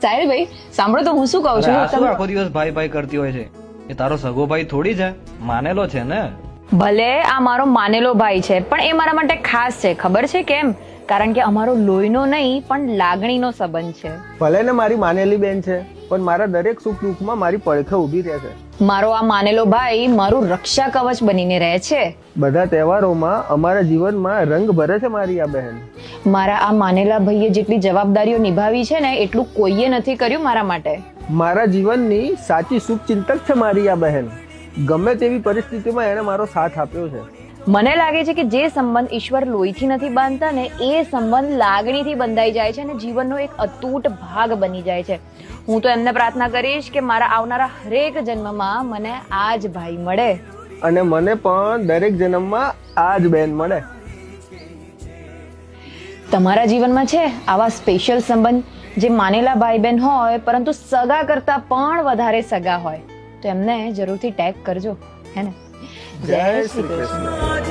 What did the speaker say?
સાહેલ ભાઈ સાંભળો તો હું શું કહું છું શું આખો દિવસ ભાઈ ભાઈ કરતી હોય છે? એ તારો સગો ભાઈ થોડી છે, માનેલો છે ને. ભલે આ મારો માનેલો ભાઈ છે પણ એ મારા માટે ખાસ છે. ખબર છે કેમ? કારણ કે અમારો લોહીનો નહીં પણ લાગણીનો સંબંધ છે. ભલે ને મારી માનેલી બેન છે પણ મારા દરેક સુખ દુઃખમાં મારી પડખે ઊભી રહે છે. મારો આ માનેલો ભાઈ મારું રક્ષા કવચ બનીને રહે છે. બધા તહેવારોમાં અમારા જીવનમાં રંગ ભરે છે મારી આ બહેન. મારા આ માનેલા ભાઈએ જેટલી જવાબદારીઓ નિભાવી છે ને એટલું કોઈએ નથી કર્યું મારા માટે. મારા જીવનની સાચી શુભ ચિંતક છે મારી આ બહેન. ગમે તેવી પરિસ્થિતિમાં એને મારો સાથ આપ્યો છે. મને લાગે છે કે જે સંબંધ ઈશ્વર લોહીથી નથી બાંધતા ને એ સંબંધ લાગણીથી બંધાઈ જાય છે અને જીવનનો એક અતૂટ ભાગ બની જાય છે. હું તો એમને પ્રાર્થના કરીશ કે મારા આવનારા હરેક જન્મમાં મને આ જ ભાઈ મળે અને મને પણ દરેક જન્મમાં આ જ બેન મળે. તમારા જીવનમાં છે આવા સ્પેશિયલ સંબંધ જે માનેલા ભાઈ બહેન હોય પરંતુ સગા કરતા પણ વધારે સગા હોય તો એમને જરૂરથી ટેગ કરજો, હે ને? જય શ્રી કૃષ્ણ.